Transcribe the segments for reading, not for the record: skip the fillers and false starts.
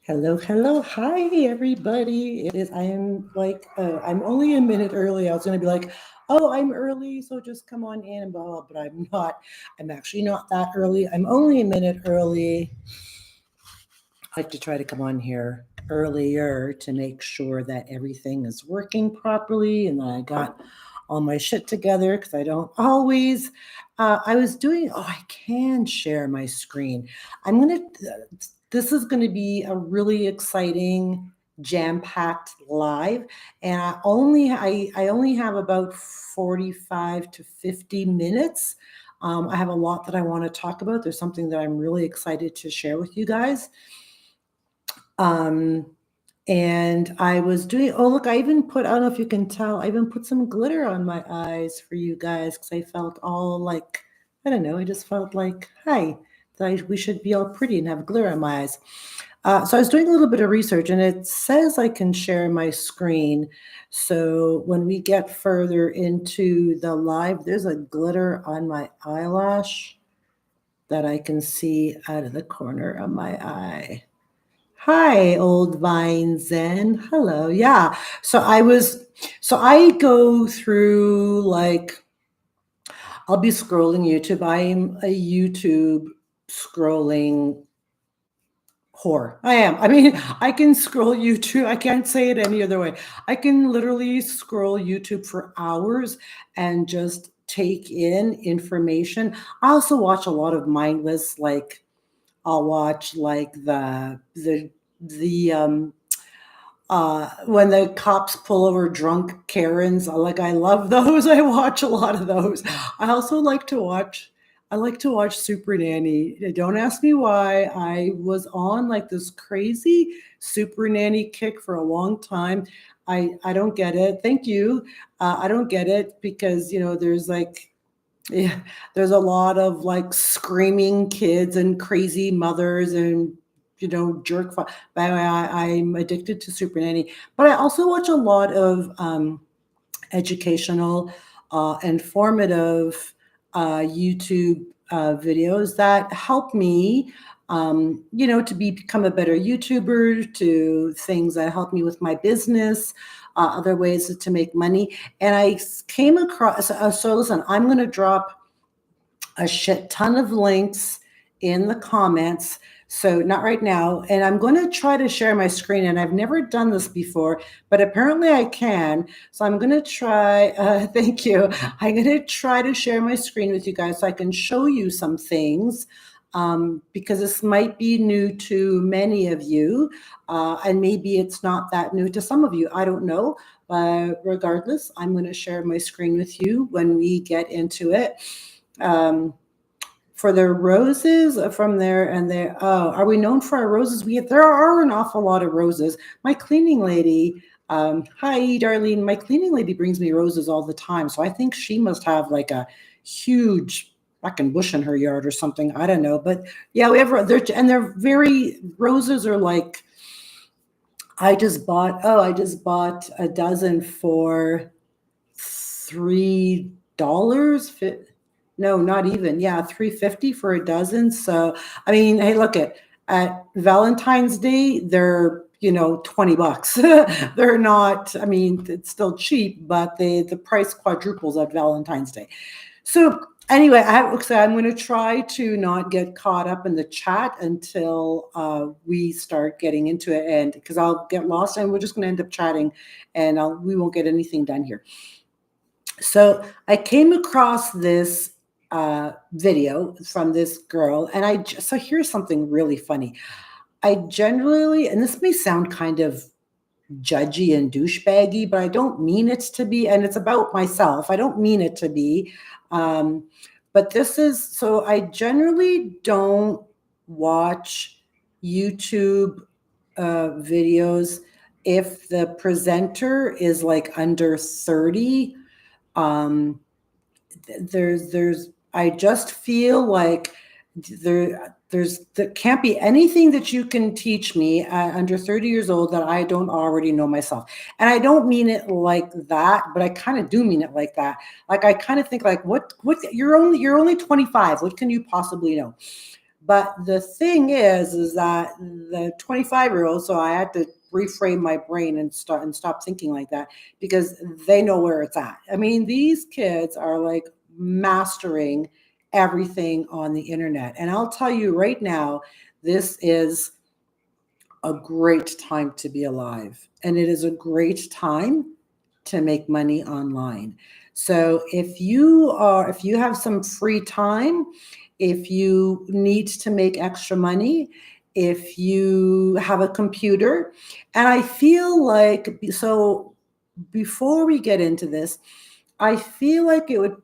Hello, hello, hi everybody. I am like, I'm only a minute early. I was going to be like, oh, I'm early, so just come on in and blah, blah, but I'm not. I'm actually not that early. I'm only a minute early. I like to try to come on here earlier to make sure that everything is working properly and that I got all my shit together because I don't always. I was doing, oh, I can share my screen. I'm going to, this is going to be a really exciting jam-packed live and I only have about 45 to 50 minutes. I have a lot that I want to talk about. There's something that I'm really excited to share with you guys. Um, and I was doing, oh, look, I even put, I don't know if you can tell, I even put some glitter on my eyes for you guys because I felt all like, I don't know, I just felt like, hi, we should be all pretty and have glitter on my eyes. So I was doing a little bit of research and it says I can share my screen. So when we get further into the live, there's a glitter on my eyelash that I can see out of the corner of my eye. Hi, old vine Zen. Hello. Yeah. So I go through like, I'll be scrolling YouTube. I'm a YouTube scrolling whore. I am. I mean, I can scroll YouTube. I can't say it any other way. I can literally scroll YouTube for hours and just take in information. I also watch a lot of mindless, like, I'll watch like the when the cops pull over drunk Karens, like I love those. I watch a lot of those. I also like to watch. I like to watch Super Nanny. Don't ask me why. I was on like this crazy Super Nanny kick for a long time. I don't get it. Thank you. I don't get it because there's like yeah, there's a lot of like screaming kids and crazy mothers and jerk. But I'm addicted to Super Nanny, but I also watch a lot of educational, informative YouTube videos that help me. To become a better YouTuber, to things that help me with my business, other ways to make money. And I came across, so listen, I'm going to drop a shit ton of links in the comments. So not right now. And I'm going to try to share my screen. And I've never done this before, but apparently I can. So I'm going to try. Thank you. I'm going to try to share my screen with you guys so I can show you some things. Because this might be new to many of you, and maybe it's not that new to some of you. I don't know. But regardless, I'm going to share my screen with you when we get into it. Um, for the roses from there and there. Oh, are we known for our roses? There are an awful lot of roses. My cleaning lady, hi Darlene. My cleaning lady brings me roses all the time, so I think she must have like a huge fucking bush in her yard or something. I don't know, but yeah, we have they're very roses are like. I just bought a dozen for $3. No, not even. Yeah, 350 for a dozen. So, I mean, hey, look at Valentine's Day, they're, $20. They're not, I mean, it's still cheap, but the price quadruples at Valentine's Day. So, anyway, I'm going to try to not get caught up in the chat until we start getting into it, and because I'll get lost and we're just going to end up chatting and we won't get anything done here. So I came across this video from this girl, and so here's something really funny. I generally, and this may sound kind of judgy and douchebaggy, but I don't mean it to be, and it's about myself. I don't mean it to be. But so I generally don't watch YouTube videos if the presenter is like under 30. um I just feel like there can't be anything that you can teach me under 30 years old that I don't already know myself. And I don't mean it like that, but I kind of do mean it like that. Like I kind of think like what you're only 25, what can you possibly know? But the thing is that the 25-year-old, so I had to reframe my brain and stop thinking like that, because they know where it's at. I mean, these kids are like mastering everything on the internet. And I'll tell you right now, this is a great time to be alive. And it is a great time to make money online. So if you have some free time, if you need to make extra money, if you have a computer, and I feel like, so before we get into this, I feel like it would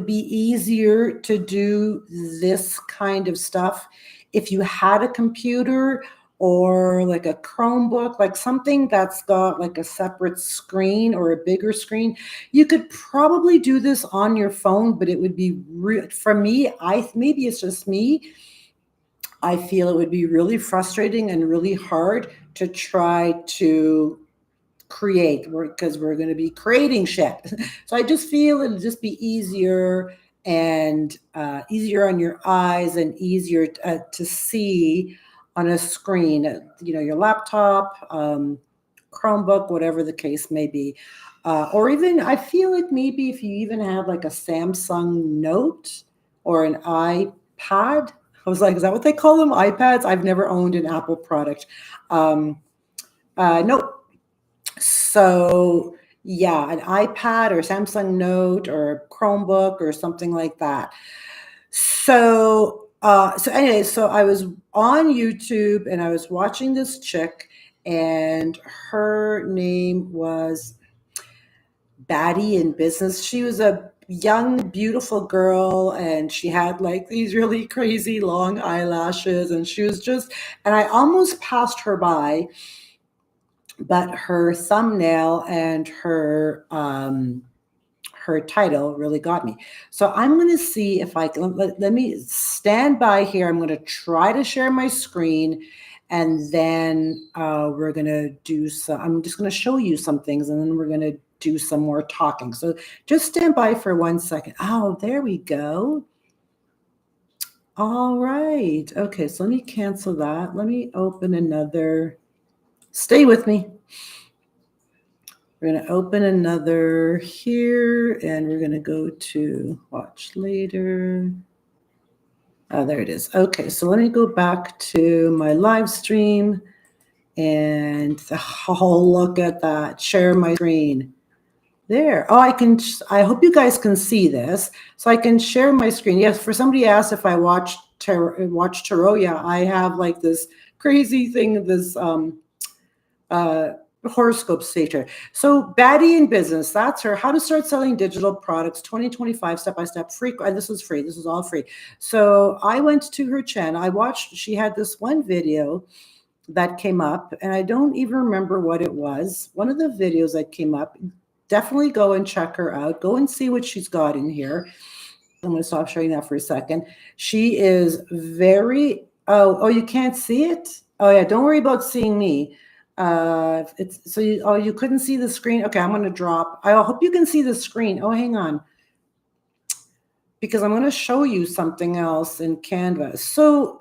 be easier to do this kind of stuff if you had a computer or like a Chromebook, like something that's got like a separate screen or a bigger screen. You could probably do this on your phone, but it would be for me, maybe it's just me. I feel it would be really frustrating and really hard to try to create, because we're going to be creating shit. So I just feel it'll just be easier, and easier on your eyes, and easier to see on a screen, your laptop, Chromebook, whatever the case may be. Or even, I feel like maybe if you even have like a Samsung Note or an iPad. I was like, is that what they call them? iPads? I've never owned an Apple product. Nope. So yeah, an iPad or Samsung Note or Chromebook or something like that. So anyway, so I was on YouTube and I was watching this chick, and her name was Baddie in Business. She was a young, beautiful girl, and she had like these really crazy long eyelashes, and she was just, and I almost passed her by, but her thumbnail and her title really got me. So I'm going to see if I can, let me stand by here. I'm going to try to share my screen, and then we're going to do some, I'm just going to show you some things, and then we're going to do some more talking. So just stand by for 1 second. Oh, there we go. All right. Okay, so let me cancel that. Let me open another. Stay with me. We're going to open another here, and we're going to go to watch later. Oh, there it is. Okay, so let me go back to my live stream, and look at that. Share my screen. There. Oh, I hope you guys can see this. So I can share my screen. Yes, for somebody asked if I watch tarot. Yeah, I have like this crazy thing, this horoscope stager. So Baddie in Business, that's her. How to Start Selling Digital Products 2025 step-by-step free. This was free. This is all free. So I went to her channel. I watched, she had this one video that came up, and I don't even remember what it was. One of the videos that came up. Definitely go and check her out. Go and see what she's got in here. I'm going to stop showing that for a second. She is very, oh, you can't see it? Oh yeah, don't worry about seeing me. It's so you couldn't see the screen. Okay, I'm going to drop. I hope you can see the screen. Oh, hang on, because I'm going to show you something else in Canva. So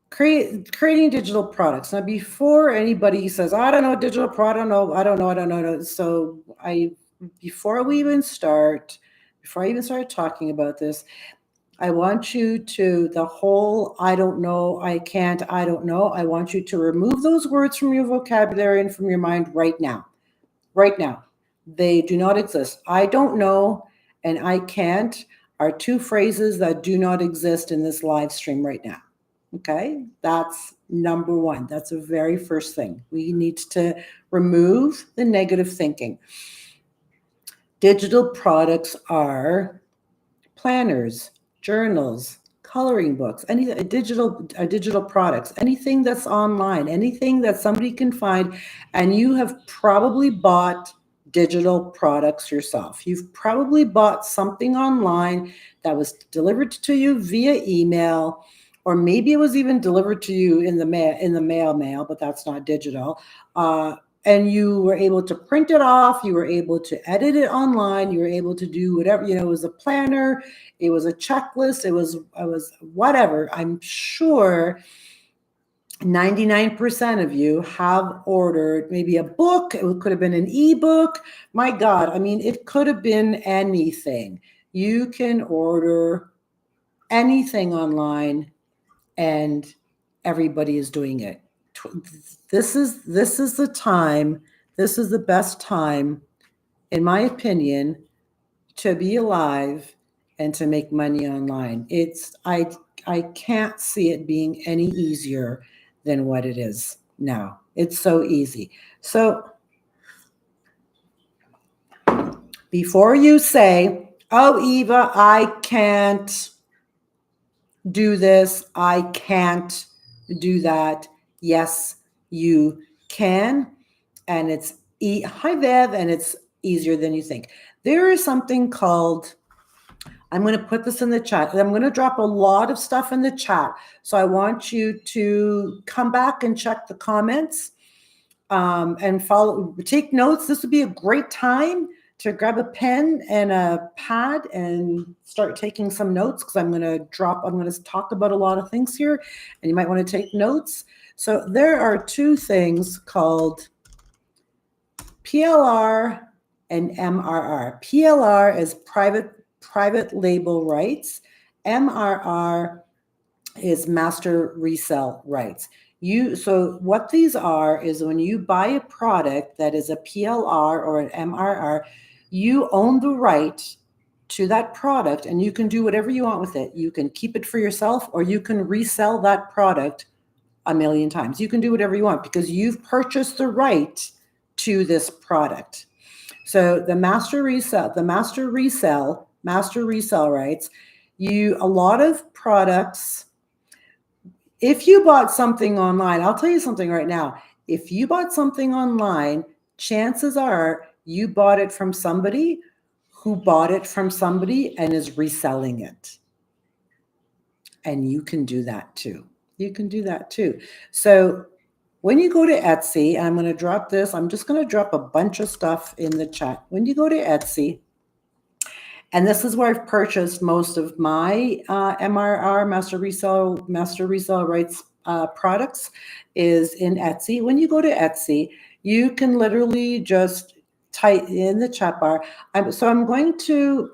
creating digital products. Now, before anybody says, I don't know, digital product, I don't know. So before I even start talking about this, I want you to, the whole I don't know, I can't, I don't know, I want you to remove those words from your vocabulary and from your mind right now. Right now. They do not exist. I don't know and I can't are two phrases that do not exist in this live stream right now. Okay, that's number one. That's the very first thing. We need to remove the negative thinking. Digital products are planners, journals, coloring books, any digital products, anything that's online, anything that somebody can find, and you have probably bought digital products yourself. You've probably bought something online that was delivered to you via email, or maybe it was even delivered to you in the mail, but that's not digital. and you were able to print it off, you were able to edit it online, you were able to do whatever, it was a planner, it was a checklist, it was whatever. I'm sure 99% of you have ordered maybe a book. It could have been an ebook. My God, I mean, it could have been anything. You can order anything online, and everybody is doing it. This is the time. This is the best time, in my opinion, to be alive and to make money online. I can't see it being any easier than what it is now. It's so easy. So before you say, "Oh, Eva, I can't do this, I can't do that." Yes, you can. And it's hi Bev, and it's easier than you think. There is something called, I'm going to put this in the chat. I'm going to drop a lot of stuff in the chat. So I want you to come back and check the comments and take notes. This would be a great time to grab a pen and a pad and start taking some notes, because I'm going to talk about a lot of things here, and you might want to take notes. So there are two things called PLR and MRR. PLR is private label rights. MRR is master resale rights. So what these are is, when you buy a product that is a PLR or an MRR, you own the right to that product, and you can do whatever you want with it. You can keep it for yourself, or you can resell that product a million times. You can do whatever you want, because you've purchased the right to this product. So the master resale rights, a lot of products, if you bought something online, I'll tell you something right now. If you bought something online, chances are you bought it from somebody who bought it from somebody and is reselling it. And you can do that too. You can do that too. So when you go to Etsy, and I'm going to drop this, I'm just going to drop a bunch of stuff in the chat. When you go to Etsy, and this is where I've purchased most of my MRR, master resale rights products, is in Etsy. When you go to Etsy, you can literally just type in the chat bar. I'm going to,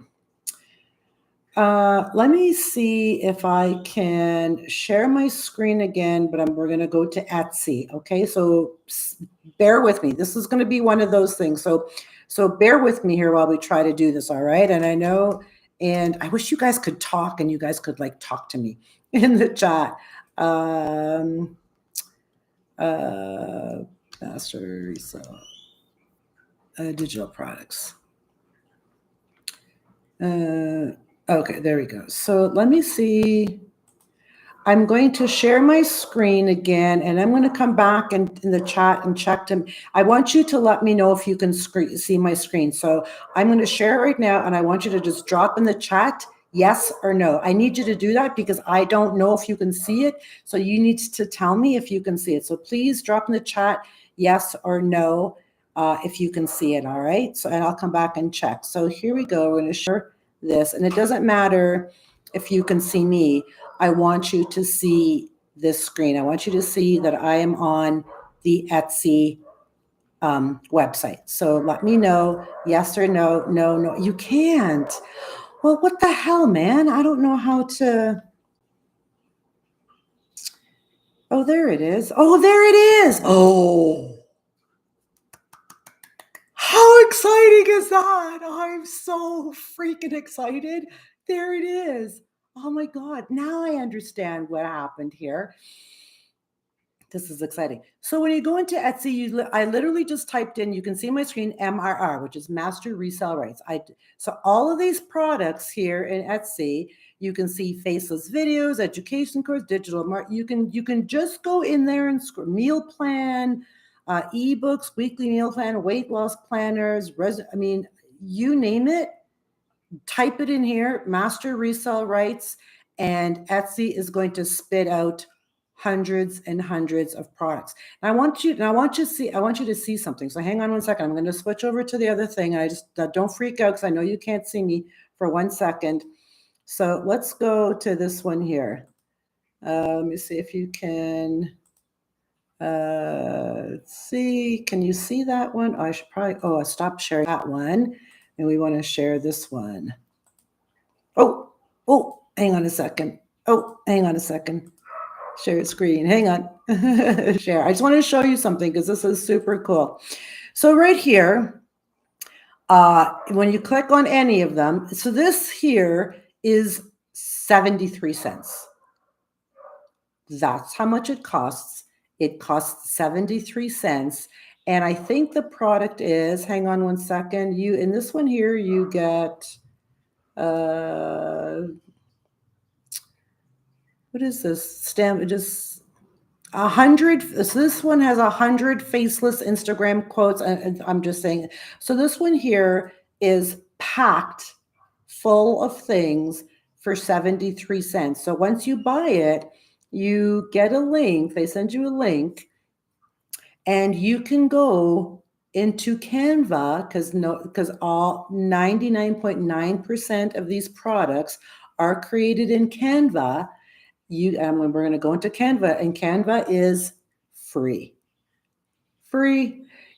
let me see if I can share my screen again, but we're going to go to Etsy. Okay, so bear with me. This is going to be one of those things. So bear with me here while we try to do this. All right. And I know, and I wish you guys could talk, and you guys could talk to me in the chat. Master resale digital products. Okay, there we go. So let me see. I'm going to share my screen again, and I'm going to come back in the chat and check them. I want you to let me know if you can see my screen. So I'm going to share it right now, and I want you to just drop in the chat yes or no. I need you to do that because I don't know if you can see it. So you need to tell me if you can see it. So please drop in the chat yes or no if you can see it. All right. So, and I'll come back and check. So here we go. We're going to share this, and it doesn't matter if you can see me. I want you to see this screen. I want you to see that I am on the Etsy website. So let me know yes or no. No, you can't. Well, what the hell, man? I don't know how to. Oh, there it is. Oh, there it is. Oh, how exciting is that? I'm so freaking excited. There it is. Oh my God. Now I understand what happened here. This is exciting. So when you go into Etsy, I literally just typed in, you can see my screen, MRR, which is master resale rights. So all of these products here in Etsy, you can see faceless videos, education course, digital mark. You can just go in there and meal plan, ebooks, weekly meal plan, weight loss planners, you name it, type it in here, master resale rights, and Etsy is going to spit out hundreds and hundreds of products. And I want you to see something. So hang on one second. I'm going to switch over to the other thing. I just don't freak out because I know you can't see me for 1 second. So let's go to this one here. Let me see if you can see. Can you see that one? I should probably, I stopped sharing that one. And we want to share this one. Hang on a second. Share screen. Hang on. Share. I just want to show you something because this is super cool. So right here, when you click on any of them, so this here is 73 cents. That's how much it costs. It costs 73 cents. And I think the product is, hang on one second, in this one here, you get, what is this? Stamp, just 100. So this one has 100 faceless Instagram quotes. I'm just saying. So this one here is packed full of things for 73 cents. So once you buy it, you get a link. They send you a link, and you can go into Canva because all 99.9% of these products are created in Canva. We're going to go into Canva, and Canva is free.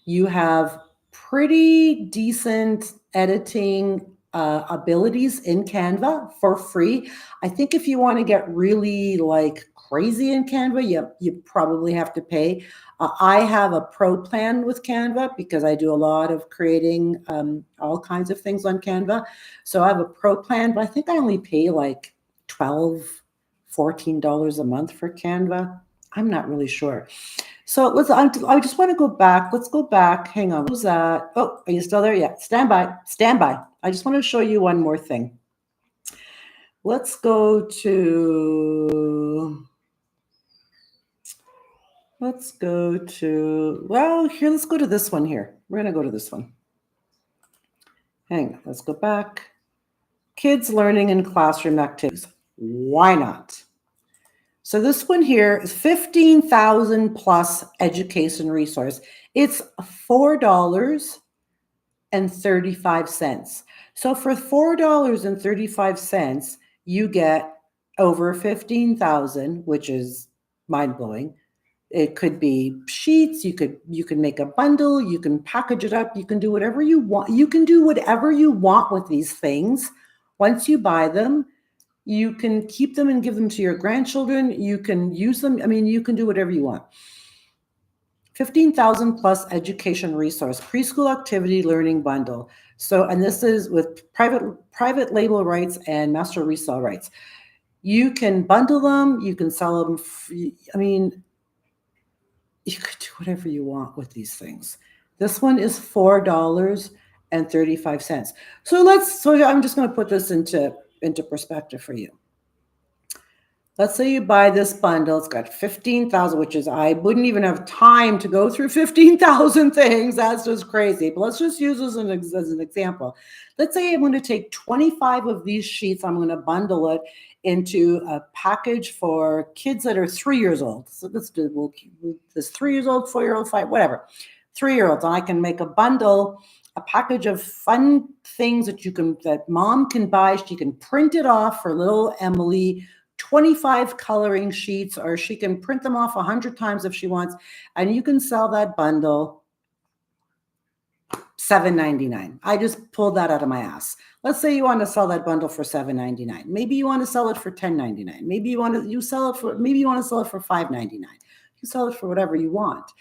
You have pretty decent editing abilities in Canva for free. I think if you want to get really like crazy in Canva, you probably have to pay. I have a pro plan with Canva because I do a lot of creating all kinds of things on Canva. So I have a pro plan, but I think I only pay like $12, $14 a month for Canva. I'm not really sure. So I just want to go back. Let's go back. Hang on. What was that? Oh, are you still there? Yeah. Stand by. I just want to show you one more thing. Let's go to, let's go to this one here. We're going to go to this one. Hang on. Let's go back. Kids learning in classroom activities. Why not? So this one here is 15,000 plus education resource. It's $4.35. So for $4.35, you get over 15,000, which is mind-blowing. It could be sheets. You can make a bundle. You can package it up. You can do whatever you want. You can do whatever you want with these things. Once you buy them, you can keep them and give them to your grandchildren. You can use them. I mean, you can do whatever you want. 15,000 plus education resource, preschool activity learning bundle. So, and this is with private label rights and master resale rights. You can bundle them. You can sell them. I mean, you could do whatever you want with these things. This one is $4.35. So I'm just going to put this into perspective for you. Let's say you buy this bundle. It's got 15,000, which is, I wouldn't even have time to go through 15,000 things. That's just crazy. But let's just use this as an example. Let's say I'm going to take 25 of these sheets. I'm going to bundle it into a package for kids that are 3 years old. So let's do this 3 years old, 4 year old, 5, whatever, 3-year-olds. And I can make a bundle, a package of fun things that mom can buy. She can print it off for little Emily, 25 coloring sheets, or she can print them off 100 times if she wants, and you can sell that bundle $7.99. I just pulled that out of my ass. Let's say you want to sell that bundle for $7.99. Maybe you want to sell it for $10.99. Maybe you want to sell it for $5.99. You sell it for whatever you want.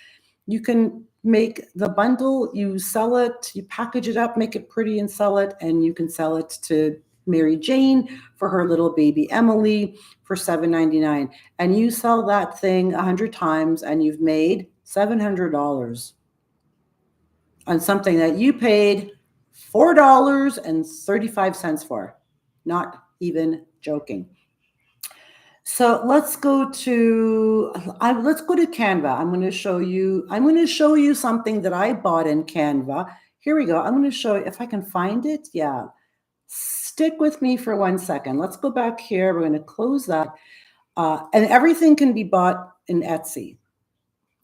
You can make the bundle, you sell it, you package it up, make it pretty and sell it, and you can sell it to Mary Jane for her little baby Emily for $7.99. And you sell that thing 100 times and you've made $700 on something that you paid $4.35 for. Not even joking. So let's go to Canva. I'm going to show you something that I bought in Canva. Here we go. I'm going to show you if I can find it. Yeah. Stick with me for 1 second. Let's go back here. We're going to close that. And everything can be bought in Etsy.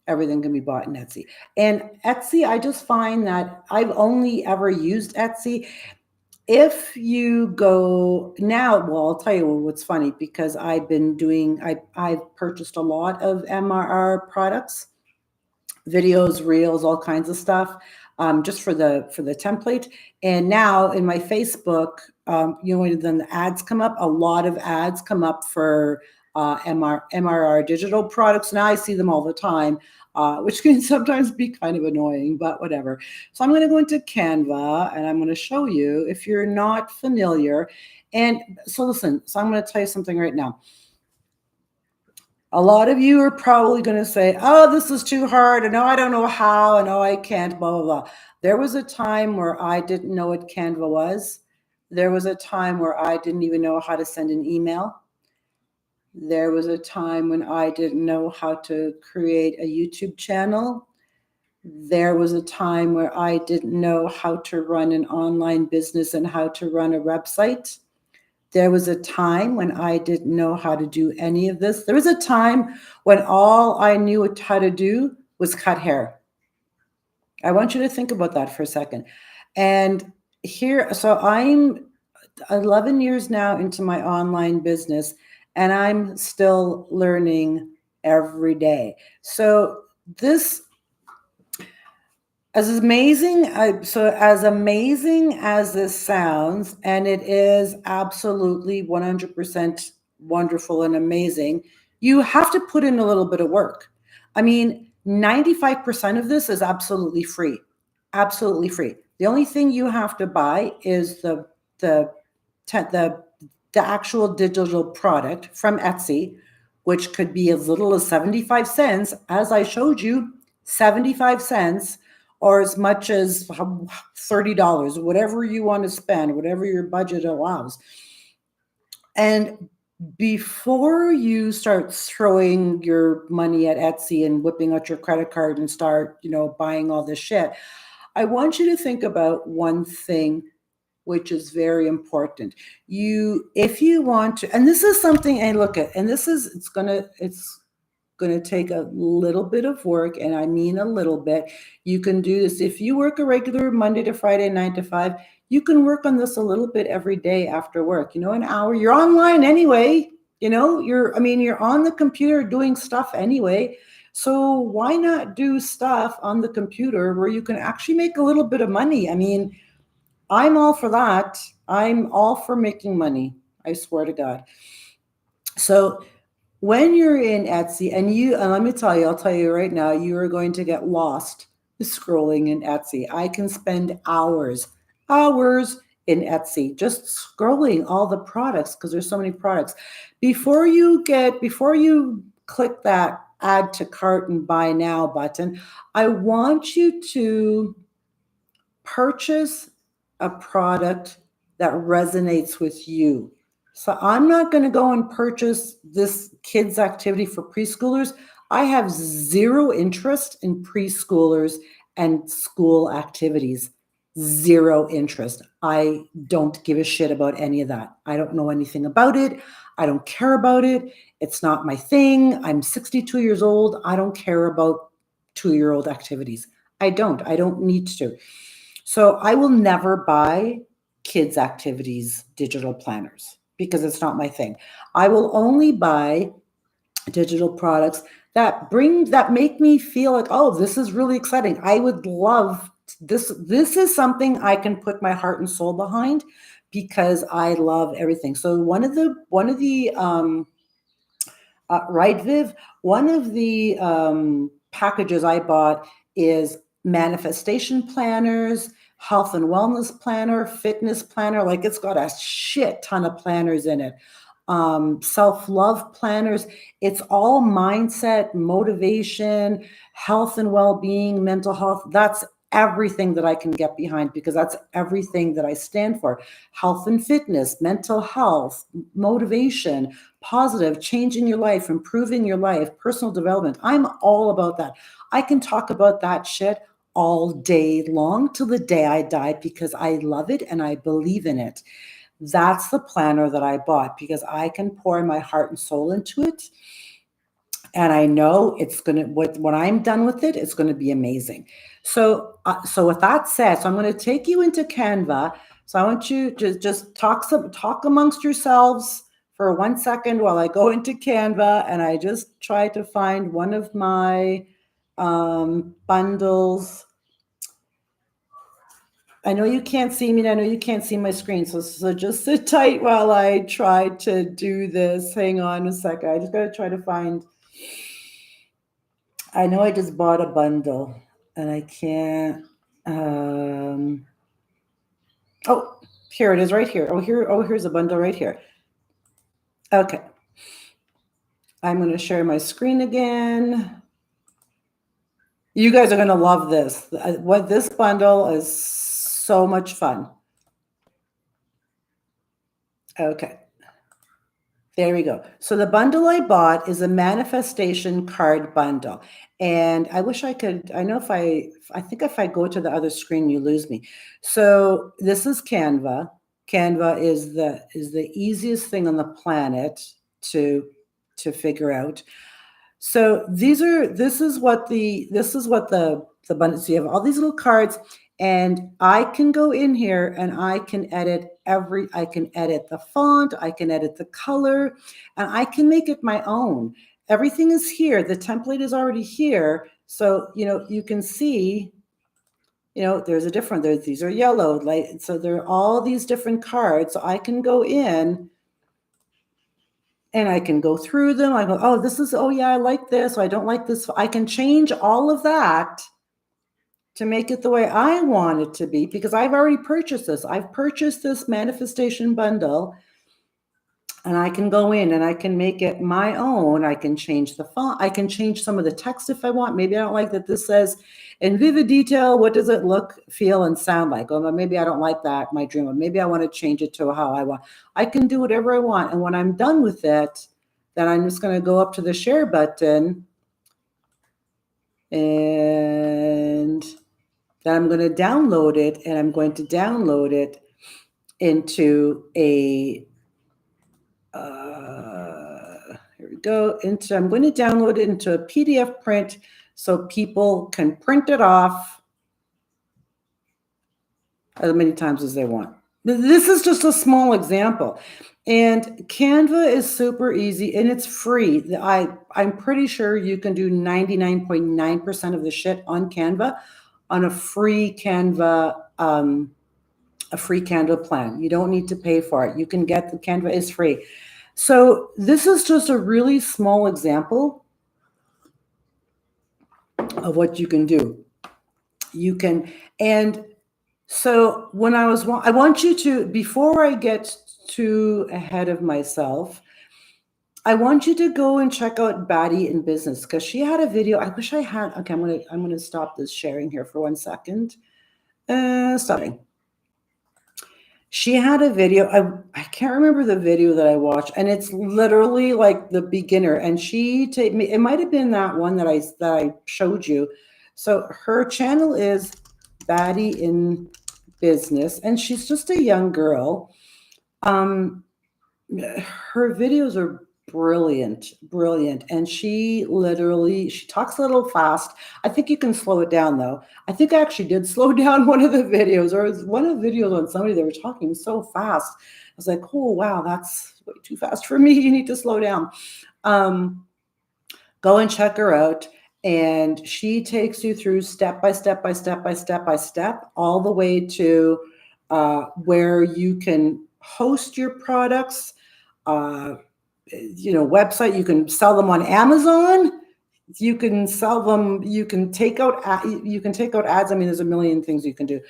Everything can be bought in Etsy. And Etsy, I just find that I've only ever used Etsy. If you go now, well, I'll tell you what's funny, because I've purchased a lot of MRR products, videos, reels, all kinds of stuff, just for the template. And now in my Facebook, when then the ads come up, a lot of ads come up for MRR digital products. Now I see them all the time, which can sometimes be kind of annoying, but whatever. So I'm going to go into Canva and I'm going to show you if you're not familiar. And so listen, so I'm going to tell you something right now. A lot of you are probably going to say, oh, this is too hard. And no, I don't know how. And no, I can't, blah, blah, blah. There was a time where I didn't know what Canva was. There was a time where I didn't even know how to send an email. There was a time when I didn't know how to create a YouTube channel. There was a time where I didn't know how to run an online business and how to run a website. There was a time when I didn't know how to do any of this. There was a time when all I knew how to do was cut hair. I want you to think about that for a second. And here, so I'm 11 years now into my online business, and I'm still learning every day. So this, as amazing as this sounds, and it is absolutely 100% wonderful and amazing, you have to put in a little bit of work. I mean, 95% of this is absolutely free. Absolutely free. The only thing you have to buy is the actual digital product from Etsy, which could be as little as 75 cents, as I showed you, 75 cents, or as much as $30, whatever you want to spend, whatever your budget allows. And before you start throwing your money at Etsy and whipping out your credit card and start, buying all this shit, I want you to think about one thing, which is very important. If you want to, and this is something, and look at, and this is, it's going to take a little bit of work, and I mean a little bit. You can do this if you work a regular Monday to Friday 9 to 5. You can work on this a little bit every day after work. An hour. You're online anyway. You're on the computer doing stuff anyway. So why not do stuff on the computer where you can actually make a little bit of money? I mean, I'm all for that. I'm all for making money. I swear to God. So when you're in Etsy, and let me tell you, I'll tell you right now, you are going to get lost scrolling in Etsy. I can spend hours in Etsy just scrolling all the products because there's so many products. Before you click that add to cart and buy now button, I want you to purchase a product that resonates with you. So I'm not going to go and purchase this kids activity for preschoolers. I have zero interest in preschoolers and school activities. Zero interest. I don't give a shit about any of that. I don't know anything about it. I don't care about it. It's not my thing. I'm 62 years old. I don't care about 2-year-old activities. I don't need to. So I will never buy kids activities digital planners because it's not my thing. I will only buy digital products that make me feel like, oh, this is really exciting. I would love this. This is something I can put my heart and soul behind because I love everything. So one of the right, Viv, one of the packages I bought is manifestation planners, health and wellness planner, fitness planner. Like, it's got a shit ton of planners in it. Self-love planners. It's all mindset, motivation, health and well-being, mental health. That's everything that I can get behind because that's everything that I stand for. Health and fitness, mental health, motivation, positive, changing your life, improving your life, personal development. I'm all about that. I can talk about that shit all day long till the day I die because I love it and I believe in it. That's the planner that I bought because I can pour my heart and soul into it. And I know it's going to, when I'm done with it, it's going to be amazing. So with that said, so I'm going to take you into Canva. So I want you to just talk amongst yourselves for 1 second while I go into Canva and I just try to find one of my bundles. I know you can't see me, and I know you can't see my screen. So just sit tight while I try to do this. Hang on a second. I just got to try to find. I know I just bought a bundle and I can't. Oh, here it is right here. Here's a bundle right here. Okay. I'm going to share my screen again. You guys are going to love this. What this bundle is so much fun. Okay. There we go. So the bundle I bought is a manifestation card bundle. And I wish I could, I know I think if I go to the other screen, you lose me. So this is Canva. Canva is the easiest thing on the planet to figure out. So this is what the bundle. So you have all these little cards, and I can go in here and I can edit the font, I can edit the color, and I can make it my own. Everything is here. The template is already here. So, you can see, there's these are yellow, like, so there are all these different cards. So I can go in and I can go through them. I go, oh yeah, I like this. Or I don't like this. I can change all of that to make it the way I want it to be, because I've already purchased this. I've purchased this manifestation bundle, and I can go in and I can make it my own. I can change the font. I can change some of the text if I want. Maybe I don't like that this says in vivid detail, what does it look, feel, and sound like? Or maybe I don't like that, my dream. Or maybe I want to change it to how I want. I can do whatever I want. And when I'm done with it, then I'm just going to go up to the share button, and then I'm going to download it, and I'm going to download it into a, here we go, I'm going to download it into a PDF print so people can print it off as many times as they want. This is just a small example. And Canva is super easy, and it's free. I'm pretty sure you can do 99.9% of the shit on Canva on a free Canva plan. You don't need to pay for it. You can get the Canva is free. So this is just a really small example of what you can do. And so I want you to, before I get too ahead of myself, I want you to go and check out Batty in Business, because she had a video. I wish I had. Okay, I'm gonna stop this sharing here for 1 second. Stopping. She had a video. I can't remember the video that I watched, and it's literally like the beginner. And it might have been that one that I showed you. So her channel is Batty in Business, and she's just a young girl. Her videos are brilliant, and she talks a little fast. I think you can slow it down, though. I think I actually did slow down one of the videos, or one of the videos on somebody, they were talking so fast. I was like, oh wow, that's way too fast for me. You need to slow down. Go and check her out. And she takes you through step by step all the way to where you can host your products, website. You can sell them on Amazon. You can sell them. You can take out ads. I mean, there's a million things you can do.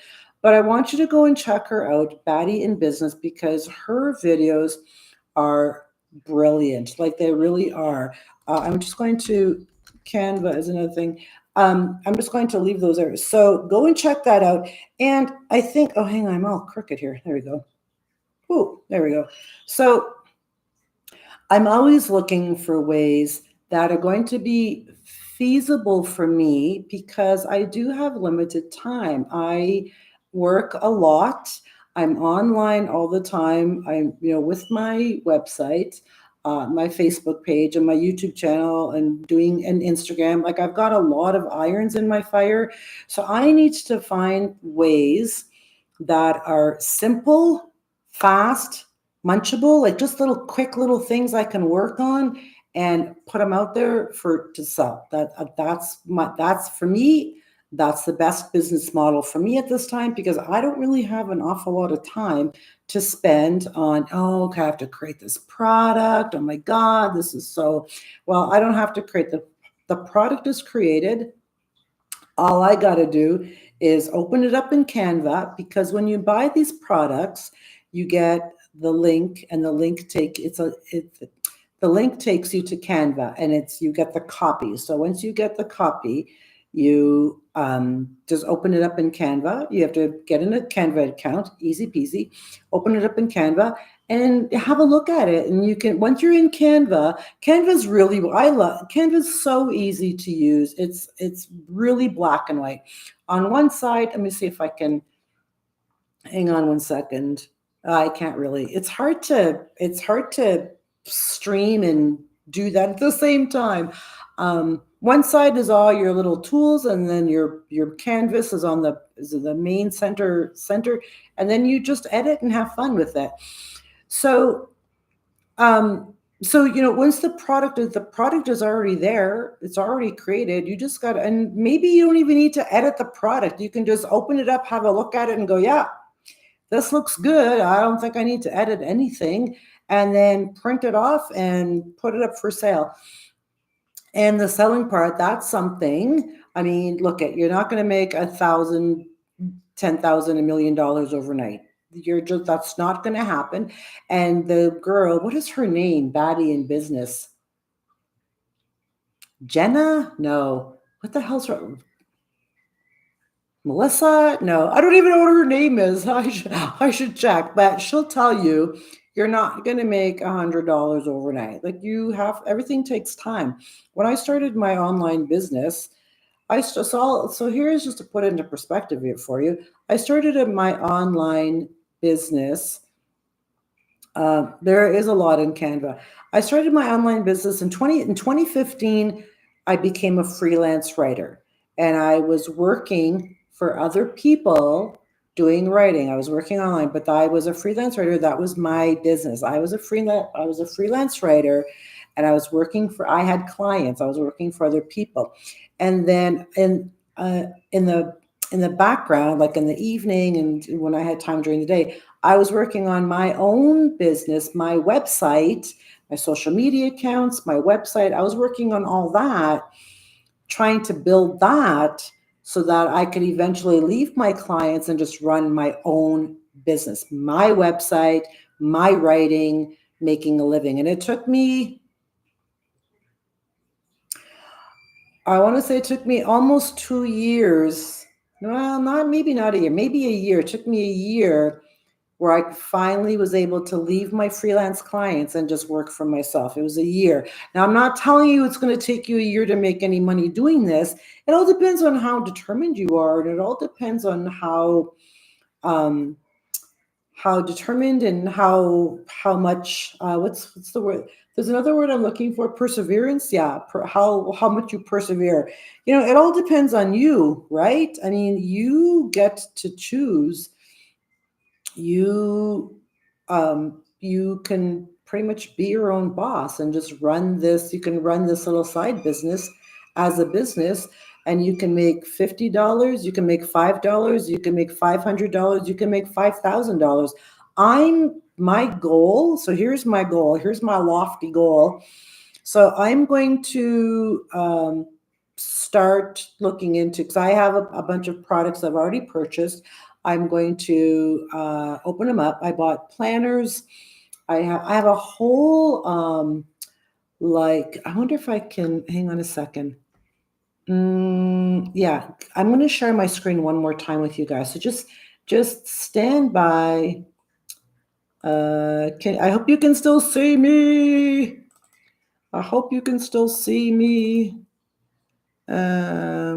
But I want you to go and check her out, Batty in Business, because her videos are brilliant. Like, they really are. I'm just going to, Canva is another thing. I'm just going to leave those there. So go and check that out. And I think, oh, hang on, I'm all crooked here. There we go. Oh, there we go. So I'm always looking for ways that are going to be feasible for me, because I do have limited time. I work a lot. I'm online all the time. I'm, with my website. my Facebook page and my YouTube channel and doing an Instagram. Like I've got a lot of irons in my fire. So I need to find ways that are simple, fast, munchable, like just little quick little things I can work on and put them out there for to sell. That's for me. That's the best business model for me at this time because I don't really have an awful lot of time to spend on, oh, okay, I have to create this product. Oh my God, this is so, well, I don't have to create the product is created. All I got to do is open it up in Canva because when you buy these products, you get the link and the link the link takes you to Canva and you get the copy. So once you get the copy, you just open it up in Canva. You have to get in a Canva account, easy peasy. Open it up in Canva and have a look at it. And you can, once you're in Canva, Canva's really, I love Canva's so easy to use. It's really black and white. On one side, let me see if I can, hang on one second. I can't really. It's hard to stream and do that at the same time. One side is all your little tools, and then your canvas is on the main center, and then you just edit and have fun with it. So once the product is already there, it's already created. You just got, and maybe you don't even need to edit the product. You can just open it up, have a look at it, and go, yeah, this looks good. I don't think I need to edit anything, and then print it off and put it up for sale. And the selling part, that's something. I mean, look at, you're not going to make 1,000, 10,000, $1 million overnight. That's not going to happen. And the girl, what is her name? Baddie in business. Jenna? No. What the hell's her? Melissa? No, I don't even know what her name is. I should check, but she'll tell you you're not going to make $100 overnight. Like everything takes time. When I started my online business, I saw, so here's just to put it into perspective here for you. I started my online business. There is a lot in Canva. I started my online business in 2015. I became a freelance writer and I was working for other people doing writing. I was working online, but I was a freelance writer. That was my business. I was a freelance writer and I had clients. I was working for other people. And then in the background, like in the evening and when I had time during the day, I was working on my own business, my website, my social media accounts, my website. I was working on all that, trying to build that so that I could eventually leave my clients and just run my own business, my website, my writing, making a living. And it took me, I want to say it took me almost 2 years. Well, maybe not a year, maybe a year. It took me a year where I finally was able to leave my freelance clients and just work for myself. It was a year. Now, I'm not telling you it's going to take you a year to make any money doing this. It all depends on how determined you are, and it all depends on how determined and how much what's the word? There's another word I'm looking for. Perseverance. Yeah, how much you persevere. It all depends on you, right? I mean, you get to choose. You can pretty much be your own boss and just run this. You can run this little side business as a business, and you can make $50, you can make $5, you can make $500, you can make $5,000. My goal. So here's my goal. Here's my lofty goal. So I'm going to start looking into, because I have a bunch of products I've already purchased. I'm going to open them up. I bought planners. I have a whole I wonder if I can, hang on a second. Yeah, I'm going to share my screen one more time with you guys. So just stand by. I hope you can still see me. I hope you can still see me. I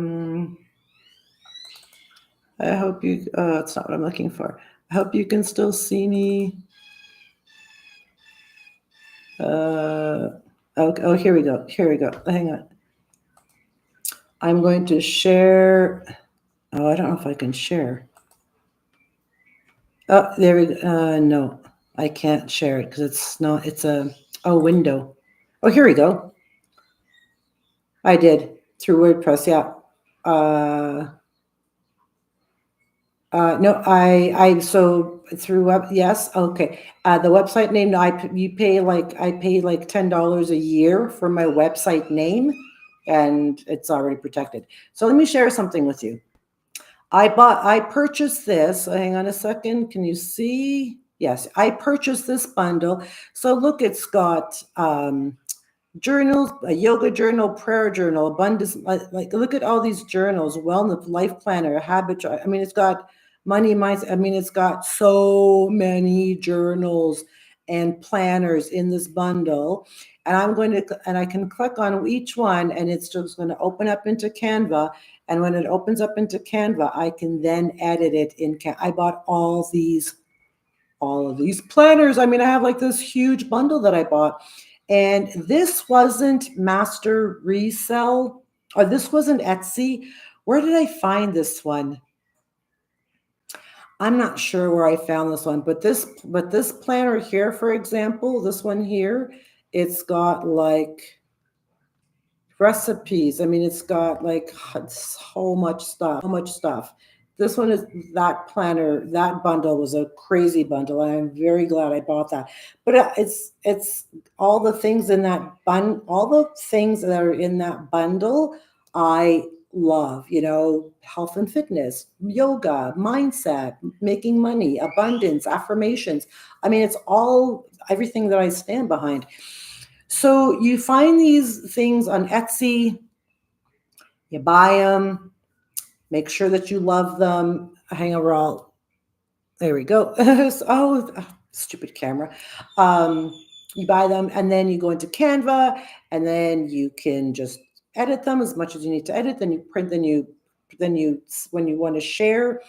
hope you, it's not what I'm looking for. I hope you can still see me. Oh, here we go. Here we go. Hang on. I'm going to share. Oh, I don't know if I can share. Oh, there we go. No, I can't share it because it's not. It's a window. Oh, here we go. I did through WordPress. Yeah. Uh, no, so through web, yes, okay. The website name, no, I pay like $10 a year for my website name, and it's already protected. So let me share something with you. I purchased this. Hang on a second. Can you see? Yes, I purchased this bundle. So look, it's got journals, a yoga journal, prayer journal, abundance. Like look at all these journals, wellness, life planner, habit. I mean, it's got money mindset. I mean, it's got so many journals and planners in this bundle. And I can click on each one, and it's just going to open up into Canva. And when it opens up into Canva, I can then edit it in Canva. I bought all of these planners. I mean, I have like this huge bundle that I bought. And this wasn't master resell, or this wasn't Etsy. Where did I find this one? I'm not sure where I found this one, but this planner here, for example, this one here, it's got like recipes. I mean, it's got like so much stuff. This one is that planner, that bundle was a crazy bundle. And I'm very glad I bought that. But it's all the things in that all the things that are in that bundle, I love, health and fitness, yoga, mindset, making money, abundance, affirmations. I mean, it's all everything that I stand behind. So you find these things on Etsy, you buy them, make sure that you love them. Hang over there we go. Stupid camera. You buy them, and then you go into Canva, and then you can just edit them as much as you need to edit. Then you print, when you want to share,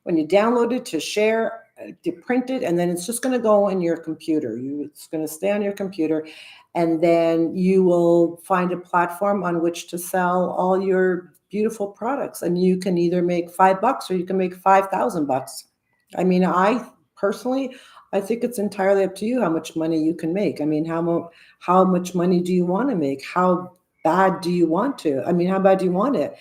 when you download it to share, to print it, and then it's just going to go in your computer. It's going to stay on your computer, and then you will find a platform on which to sell all your beautiful products. And you can either make $5 or you can make $5,000. I mean, I think it's entirely up to you how much money you can make. I mean, how much money do you want to make? How bad do you want to? I mean, how bad do you want it?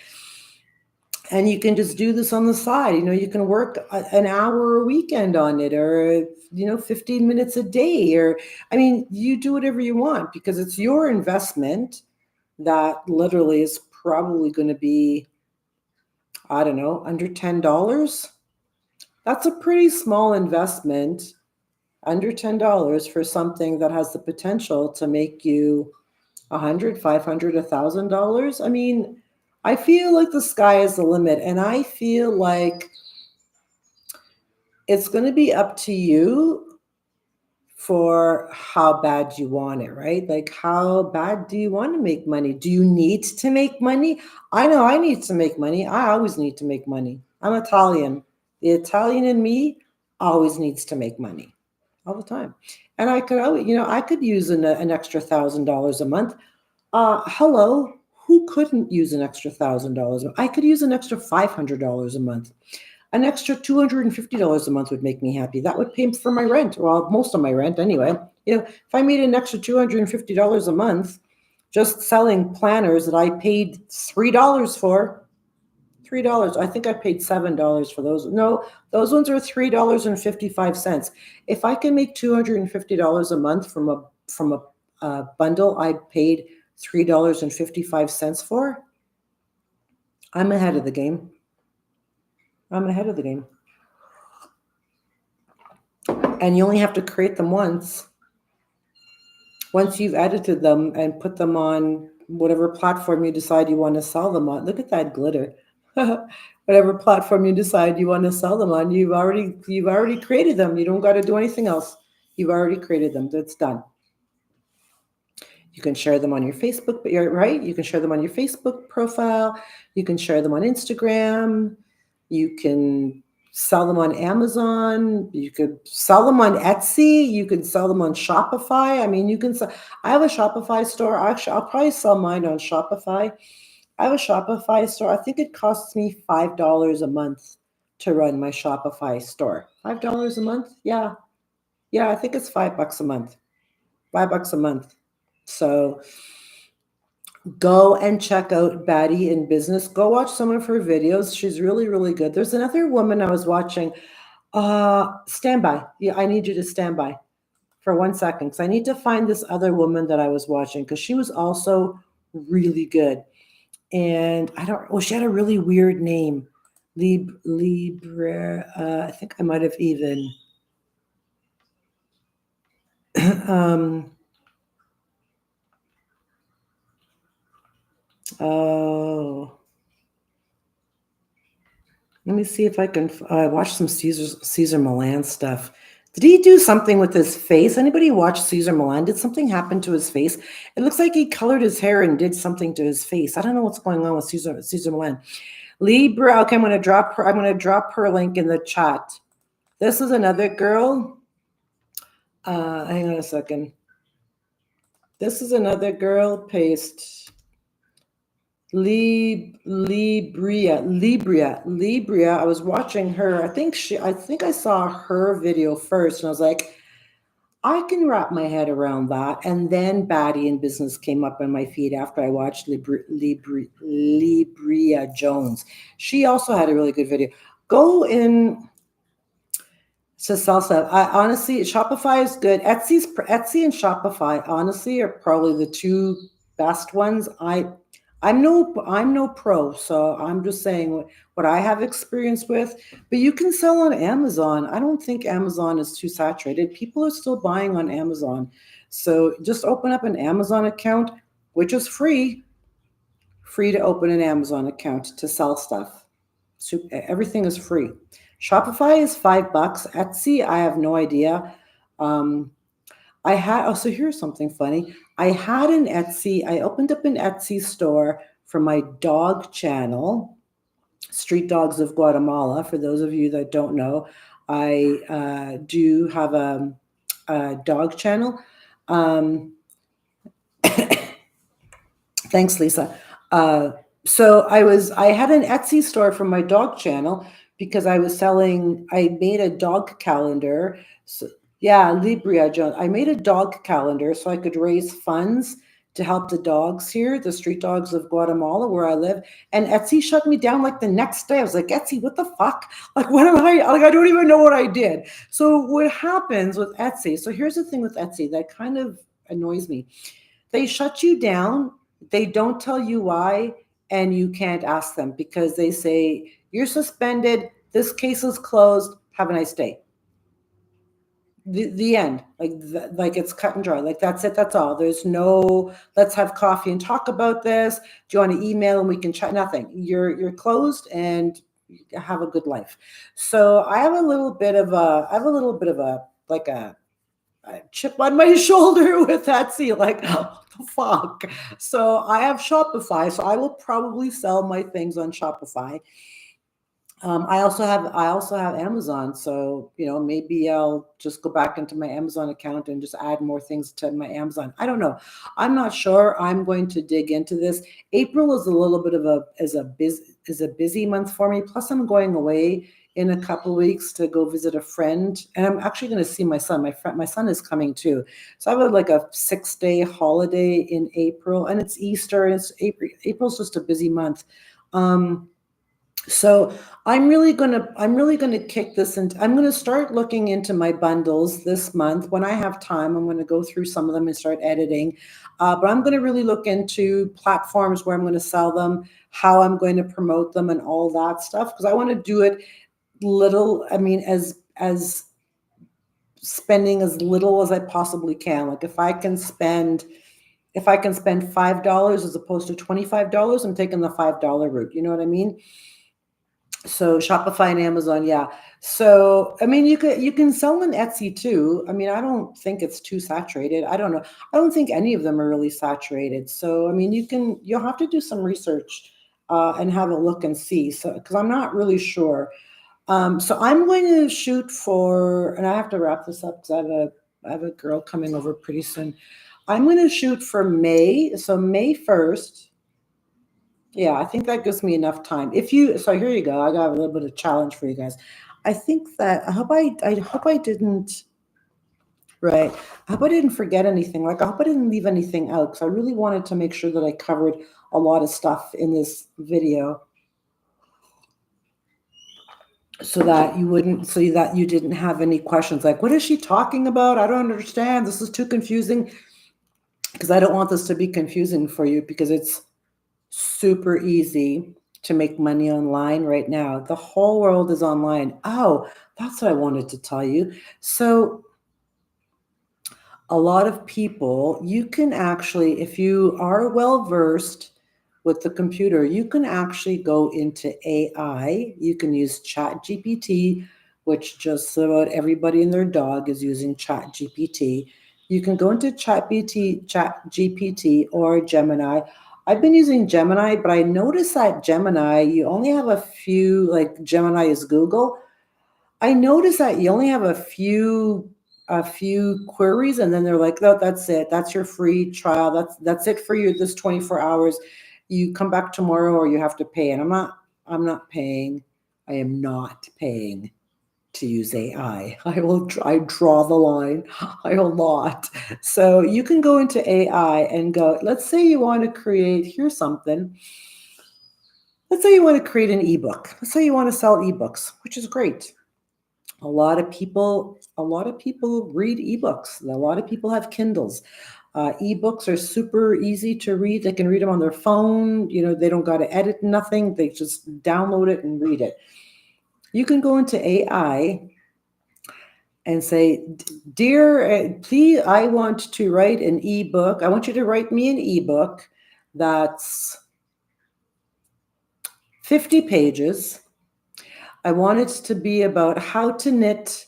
And you can just do this on the side. You can work an hour a weekend on it, or 15 minutes a day, or I mean, you do whatever you want, because it's your investment that literally is probably going to be, I don't know, under $10. That's a pretty small investment, under $10, for something that has the potential to make you $100, $500, $1,000. I mean, I feel like the sky is the limit, and I feel like it's going to be up to you for how bad you want it, right? Like, how bad do you want to make money? Do you need to make money? I know I need to make money. I always need to make money. I'm Italian. The Italian in me always needs to make money all the time. And I could always, I could use an extra $1,000 a month. Hello, who couldn't use an extra $1,000? I could use an extra $500 a month. An extra $250 a month would make me happy. That would pay for my rent, well, most of my rent anyway. If I made an extra $250 a month just selling planners that I paid $3 for, $3. I think I paid $7 for those. No, those ones are $3.55. If I can make $250 a month from a bundle I paid $3.55 for, I'm ahead of the game. I'm ahead of the game. And you only have to create them once. Once you've edited them and put them on whatever platform you decide you want to sell them on. Look at that glitter. Whatever platform you decide you want to sell them on, you've already created them. You don't got to do anything else. You've already created them. That's done. You can share them on your Facebook, but you're right. You can share them on your Facebook profile. You can share them on Instagram. You can sell them on Amazon. You could sell them on Etsy. You could sell them on Shopify. I mean, you can sell. I have a Shopify store. Actually, I'll probably sell mine on Shopify. I have a Shopify store. I think it costs me $5 a month to run my Shopify store. $5 a month? Yeah. Yeah, I think it's $5 a month. $5 a month. So go and check out Batty in Business. Go watch some of her videos. She's really, really good. There's another woman I was watching. Stand by. Yeah, I need you to stand by for 1 second because I need to find this other woman that I was watching because she was also really good. And I don't. Well, she had a really weird name, Libra. I think I might have even. um. Oh. Let me see if I can watch some Caesar Milan stuff. Did he do something with his face? Anybody watch Caesar Milan? Did something happen to his face? It looks like he colored his hair and did something to his face. I don't know what's going on with Caesar Milan. Libra. Okay, I'm gonna drop her. I'm gonna drop her link in the chat. This is another girl. Hang on a second. This is another girl. Paste. Libria. I was watching her. I think I saw her video first, and I was like, I can wrap my head around that. And then Batty in Business came up on my feed after I watched Libria Jones. She also had a really good video. Go in to sell stuff. I honestly, Shopify is good. Etsy and Shopify honestly are probably the two best ones. I'm no pro, so I'm just saying what I have experience with. But you can sell on Amazon. I don't think Amazon is too saturated. People are still buying on Amazon. So just open up an Amazon account, which is free to open an Amazon account to sell stuff. So everything is free. Shopify is $5. Etsy, I have no idea. So here's something funny. I opened up an Etsy store for my dog channel, Street Dogs of Guatemala. For those of you that don't know, I do have a dog channel. Thanks, Lisa. So I had an Etsy store for my dog channel because I made a dog calendar. So, yeah, Libria Jones. I made a dog calendar so I could raise funds to help the dogs here, the Street Dogs of Guatemala, where I live. And Etsy shut me down like the next day. I was like, Etsy, what the fuck? Like, what am I? Like, I don't even know what I did. So what happens with Etsy? So here's the thing with Etsy that kind of annoys me. They shut you down. They don't tell you why, and you can't ask them because they say, you're suspended. This case is closed. Have a nice day. The end. Like it's cut and dry. Like that's it. That's all. There's no let's have coffee and talk about this. Do you want to email and we can chat? Nothing. You're closed and have a good life. So I have a little bit of a chip on my shoulder with Etsy, like, what the fuck? So I have Shopify, so I will probably sell my things on Shopify. I also have Amazon, so maybe I'll just go back into my Amazon account and just add more things to my Amazon. I don't know. I'm not sure. I'm going to dig into this. April is a little bit of a busy month for me. Plus, I'm going away in a couple of weeks to go visit a friend, and I'm actually going to see my son. My son is coming too, so I have like a 6-day holiday in April, and it's Easter. And it's April. April's just a busy month. So I'm really gonna kick this into. I'm gonna start looking into my bundles this month when I have time. I'm gonna go through some of them and start editing, but I'm gonna really look into platforms where I'm gonna sell them, how I'm going to promote them, and all that stuff because I want to do it little. I mean, as spending as little as I possibly can. Like if I can spend $5 as opposed to $25, I'm taking the $5 route. You know what I mean? So Shopify and Amazon, yeah. So I mean, you can sell on Etsy too. I mean, I don't think it's too saturated. I don't know. I don't think any of them are really saturated. So I mean, you'll have to do some research and have a look and see. So because I'm not really sure. So I'm going to shoot for, and I have to wrap this up because I have a girl coming over pretty soon. I'm going to shoot for May. So May 1st. Yeah, I think that gives me enough time. So here you go. I got a little bit of challenge for you guys. I think that I hope I didn't, right. I hope I didn't forget anything. Like I hope I didn't leave anything out because I really wanted to make sure that I covered a lot of stuff in this video so that you didn't have any questions like what is she talking about? I don't understand. This is too confusing because I don't want this to be confusing for you because it's super easy to make money online right now. The whole world is online. Oh, that's what I wanted to tell you. So, a lot of people, you can actually, if you are well versed with the computer, you can actually go into AI. You can use Chat GPT, which just about everybody and their dog is using Chat GPT. You can go into Chat GPT or Gemini. I've been using Gemini, but I noticed that Gemini, you only have a few, like Gemini is Google. I noticed that you only have a few queries and then they're like, no, that's it. That's your free trial. That's it for you this 24 hours. You come back tomorrow or you have to pay. And I'm not paying. I am not paying to use AI. I draw the line. I will not. So you can go into AI and go, let's say you want to create, here's something. Let's say you want to create an ebook. Let's say you want to sell ebooks, which is great. A lot of people read ebooks. A lot of people have Kindles. Ebooks are super easy to read. They can read them on their phone. They don't got to edit nothing. They just download it and read it. You can go into AI and say, dear, please, I want to write an ebook. I want you to write me an ebook that's 50 pages. I want it to be about how to knit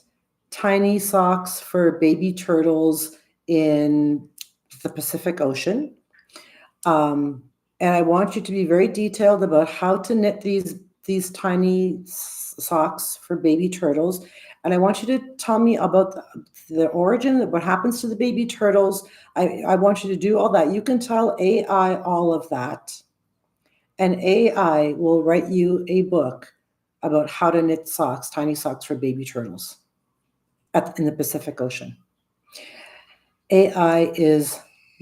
tiny socks for baby turtles in the Pacific Ocean. And I want you to be very detailed about how to knit these tiny socks for baby turtles. And I want you to tell me about the origin, what happens to the baby turtles. I want you to do all that. You can tell AI all of that. And AI will write you a book about how to knit socks, tiny socks for baby turtles in the Pacific Ocean. AI is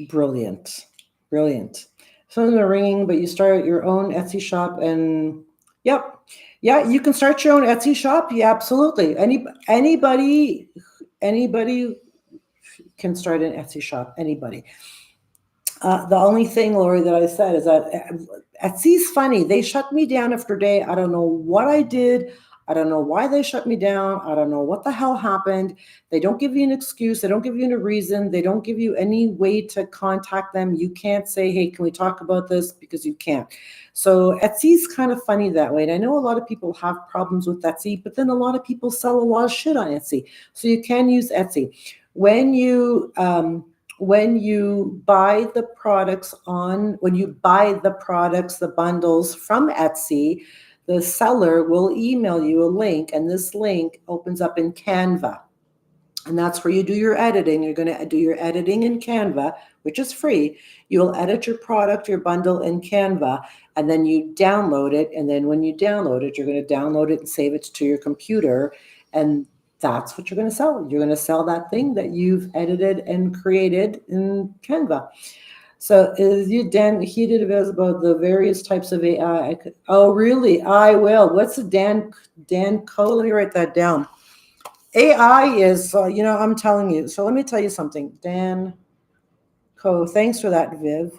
brilliant, brilliant. Phones are ringing, but you start your own Etsy shop and yep. Yeah, you can start your own Etsy shop. Yeah, absolutely. Anybody can start an Etsy shop. Anybody. The only thing, Lori, that I said is that Etsy's funny. They shut me down after a day. I don't know what I did. I don't know why they shut me down. I don't know what the hell happened. They don't give you an excuse. They don't give you a reason. They don't give you any way to contact them. You can't say, hey, can we talk about this? Because you can't. So Etsy's kind of funny that way. And I know a lot of people have problems with Etsy, but then a lot of people sell a lot of shit on Etsy. So you can use Etsy. When you buy the products, the bundles from Etsy, the seller will email you a link, and this link opens up in Canva. And that's where you do your editing. You're going to do your editing in Canva, which is free. You'll edit your product, your bundle in Canva, and then you download it. And then when you download it, you're going to download it and save it to your computer. And that's what you're going to sell. You're going to sell that thing that you've edited and created in Canva. So Dan heated about the various types of AI. Oh, really? I will. What's the Dan code? Let me write that down. AI is, I'm telling you. So let me tell you something. Dan Co. Thanks for that, Viv.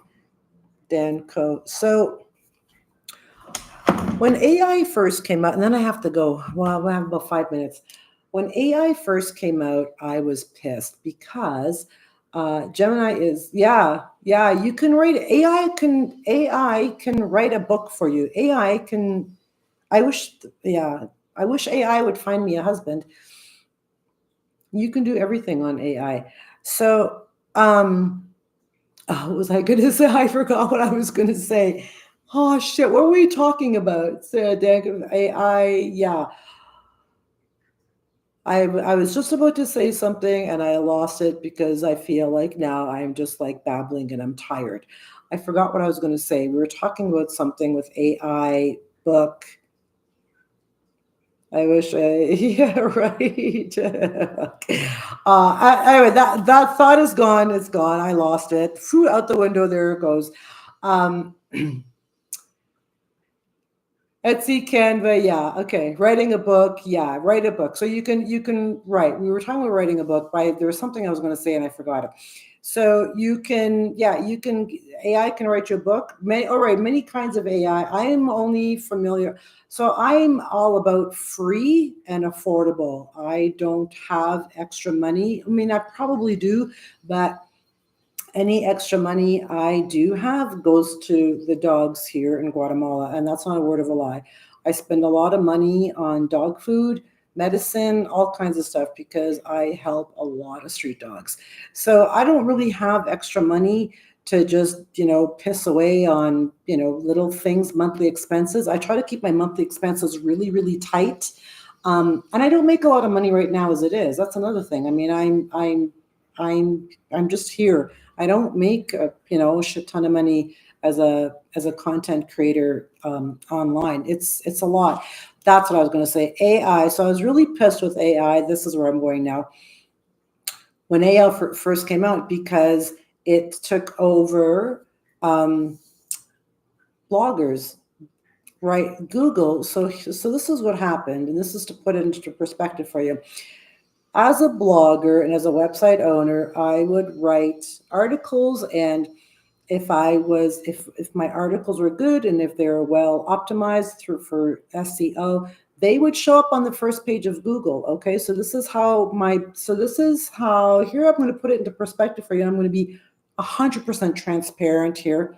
Dan Co. So when AI first came out, and then I have to go. Well, I have about 5 minutes. When AI first came out, I was pissed because Gemini is, you can write, AI can write a book for you. I wish AI would find me a husband. You can do everything on AI. So, what was I going to say? I forgot what I was going to say. Oh shit! What were we talking about? So, AI, yeah. I was just about to say something and I lost it because I feel like now I'm just like babbling and I'm tired. I forgot what I was going to say. We were talking about something with AI book. I wish I, yeah, right. Anyway, that thought is gone. It's gone. I lost it. Phew, out the window. There it goes. Um, Etsy, Canva, yeah, okay. Writing a book, yeah, write a book. So you can write. We were talking about writing a book. By there was something I was going to say and I forgot it. So you can, yeah, you can. AI can write your book. All right, many kinds of AI. I am only familiar. So I'm all about free and affordable. I don't have extra money. I mean, I probably do, but any extra money I do have goes to the dogs here in Guatemala, and that's not a word of a lie. I spend a lot of money on dog food, medicine, all kinds of stuff because I help a lot of street dogs. So I don't really have extra money to just, piss away on, little things, monthly expenses. I try to keep my monthly expenses really, really tight. And I don't make a lot of money right now as it is. That's another thing. I mean, I'm just here. I don't make a shit ton of money as a content creator online. It's a lot. That's what I was going to say. AI. So I was really pissed with AI. This is where I'm going now. When AI first came out, because it took over um, bloggers, right? Google. So this is what happened, and this is to put it into perspective for you. As a blogger and as a website owner, I would write articles, and if my articles were good and if they were well optimized through for SEO, they would show up on the first page of Google. Okay, so this is how here I'm going to put it into perspective for you. I'm going to be 100% transparent here.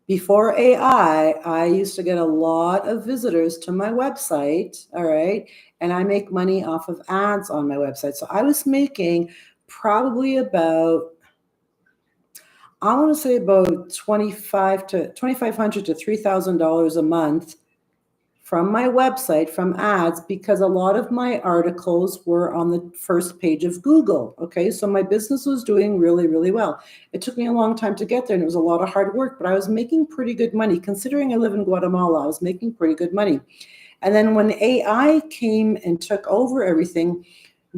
Before AI, I used to get a lot of visitors to my website, all right? And I make money off of ads on my website. So I was making probably about, I want to say about 2500 to $3,000 a month from my website from ads, because a lot of my articles were on the first page of Google. Okay, so my business was doing really, really well. It took me a long time to get there and it was a lot of hard work, but I was making pretty good money. Considering I live in Guatemala, I was making pretty good money. And then when AI came and took over everything,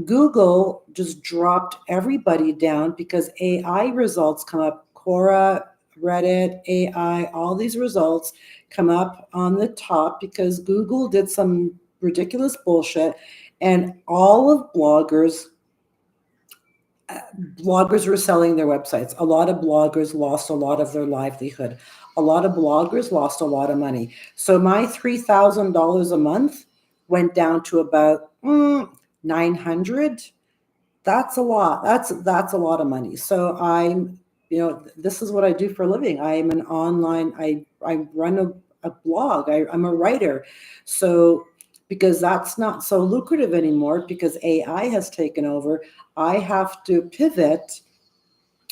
Google just dropped everybody down because AI results come up. Quora, Reddit, AI, all these results come up on the top because Google did some ridiculous bullshit, and all of bloggers were selling their websites. A lot of bloggers lost a lot of their livelihood. A lot of bloggers lost a lot of money. So my $3,000 a month went down to about 900. That's a lot. That's a lot of money. So this is what I do for a living. I am an online. I run a blog. I'm a writer. So because that's not so lucrative anymore because AI has taken over, I have to pivot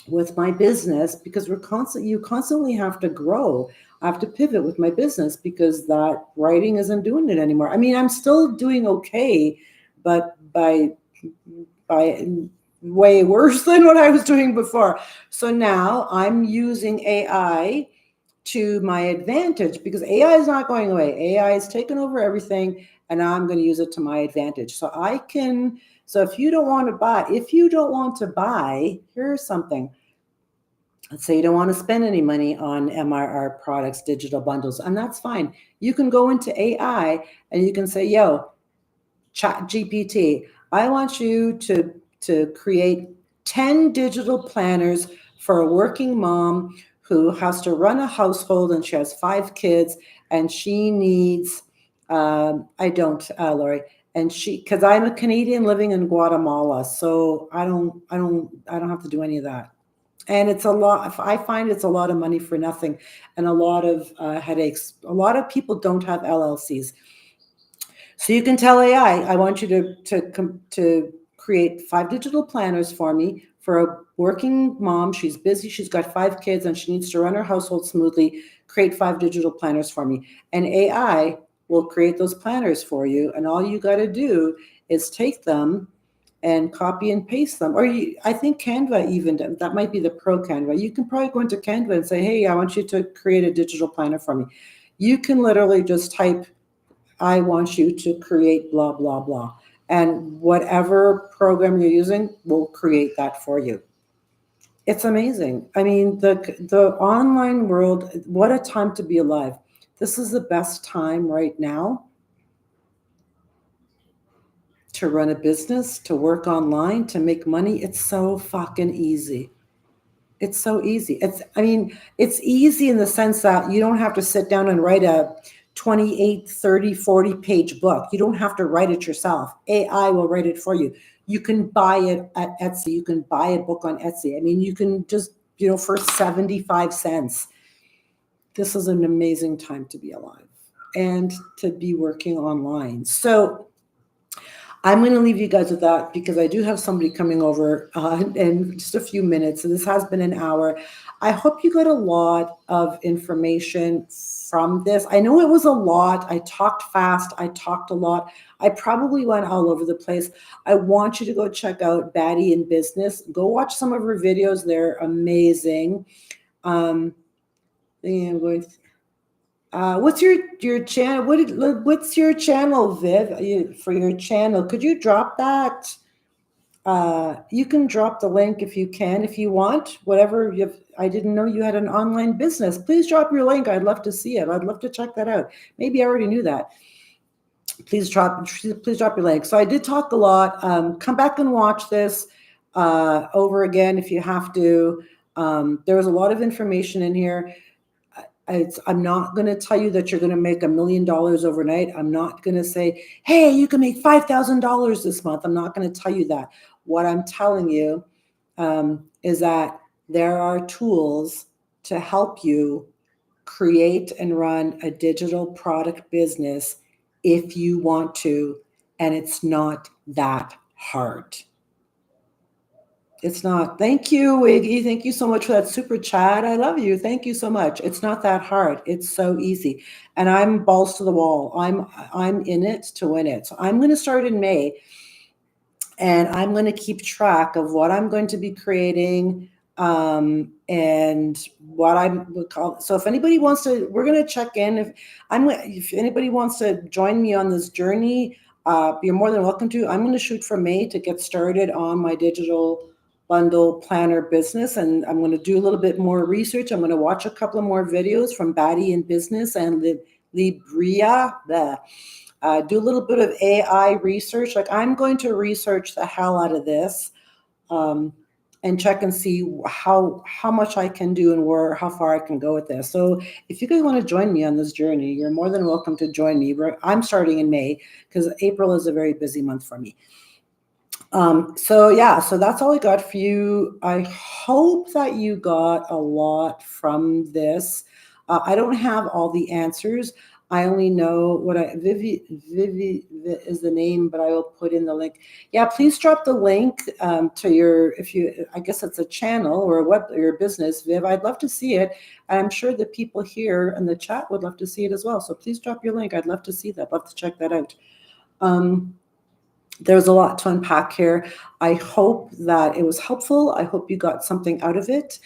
with my business because you constantly have to grow. I have to pivot with my business because that writing isn't doing it anymore. I mean, I'm still doing okay, but by way worse than what I was doing before. So now I'm using AI to my advantage because AI is not going away. AI has taken over everything, and now I'm going to use it to my advantage. So if you don't want to buy, here's something. Let's say you don't want to spend any money on MRR products, digital bundles, and that's fine. You can go into AI and you can say, yo, Chat GPT, I want you to create 10 digital planners for a working mom who has to run a household and she has 5 kids and she needs I don't Lori, and because I'm a Canadian living in Guatemala, so I don't have to do any of that. And it's a lot. I find it's a lot of money for nothing, and a lot of headaches. A lot of people don't have LLCs. So you can tell AI, I want you to create 5 digital planners for me for a working mom. She's busy. She's got 5 kids and she needs to run her household smoothly. Create 5 digital planners for me. And AI will create those planners for you. And all you got to do is take them and copy and paste them. Or I think Canva even, that might be the pro Canva. You can probably go into Canva and say, hey, I want you to create a digital planner for me. You can literally just type, I want you to create blah, blah, blah. And whatever program you're using will create that for you. It's amazing. I mean, the online world, what a time to be alive. This is the best time right now to run a business, to work online, to make money. It's so fucking easy. It's so easy. It's easy in the sense that you don't have to sit down and write a 28, 30, 40 page book. You don't have to write it yourself. AI will write it for you. You can buy it at Etsy. You can buy a book on Etsy. I mean, you can just, for 75 cents. This is an amazing time to be alive and to be working online. So I'm going to leave you guys with that because I do have somebody coming over in just a few minutes. So this has been an hour. I hope you got a lot of information from this. I know it was a lot. I talked fast. I talked a lot. I probably went all over the place. I want you to go check out Baddie in Business. Go watch some of her videos. They're amazing. What's your channel? What's your channel, Viv? For your channel, could you drop that? You can drop the link if you can, if you want. Whatever. I didn't know you had an online business. Please drop your link. I'd love to see it. I'd love to check that out. Maybe I already knew that. Please drop your link. So I did talk a lot. Come back and watch this over again if you have to. There was a lot of information in here. I'm not going to tell you that you're going to make $1 million overnight. I'm not going to say, hey, you can make $5,000 this month. I'm not going to tell you that. What I'm telling you is that there are tools to help you create and run a digital product business if you want to, and it's not that hard. It's not. Thank you, Wiggy. Thank you so much for that super chat. I love you. Thank you so much. It's not that hard. It's so easy. And I'm balls to the wall. I'm in it to win it. So I'm going to start in May, and I'm going to keep track of what I'm going to be creating and what I'm call. So if anybody wants to, we're going to check in. If anybody wants to join me on this journey, you're more than welcome to. I'm going to shoot for May to get started on my digital bundle planner business, and I'm going to do a little bit more research. I'm going to watch a couple of more videos from Baddie in Business and Libria. Do a little bit of AI research. Like, I'm going to research the hell out of this and check and see how much I can do and how far I can go with this. So if you guys want to join me on this journey, you're more than welcome to join me. I'm starting in May because April is a very busy month for me. So that's all I got for you. I hope that you got a lot from this. I don't have all the answers. I only know what Vivi is the name, but I will put in the link. Yeah, please drop the link to I guess it's a channel or your business, Viv. I'd love to see it. I'm sure the people here in the chat would love to see it as well. So please drop your link. I'd love to see that. I'd love to check that out. There's a lot to unpack here. I hope that it was helpful. I hope you got something out of it.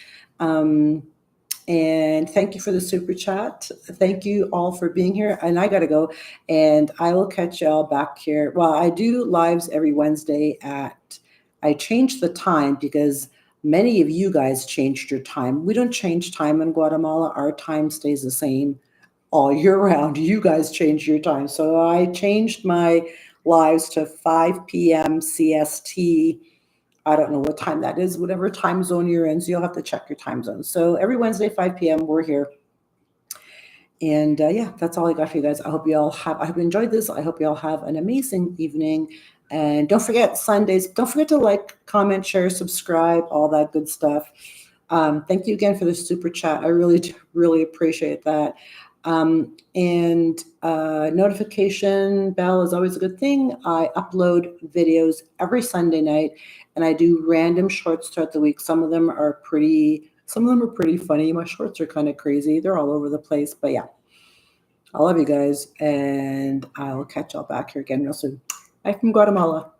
And thank you for the super chat. Thank you all for being here. And I got to go. And I will catch y'all back here. Well, I do lives every Wednesday I changed the time because many of you guys changed your time. We don't change time in Guatemala. Our time stays the same all year round. You guys changed your time. So I changed my lives to 5 p.m. CST. I don't know what time that is, whatever time zone you're in. So you'll have to check your time zone. So every Wednesday, 5 p.m., we're here. And that's all I got for you guys. I hope you enjoyed this. I hope you all have an amazing evening. And don't forget Sundays. Don't forget to like, comment, share, subscribe, all that good stuff. Thank you again for the super chat. I really, really appreciate that. And notification bell is always a good thing. I upload videos every Sunday night, and I do random shorts throughout the week. Some of them are pretty funny. My shorts are kind of crazy. They're all over the place, but yeah, I love you guys, and I'll catch y'all back here again real soon. I'm from Guatemala.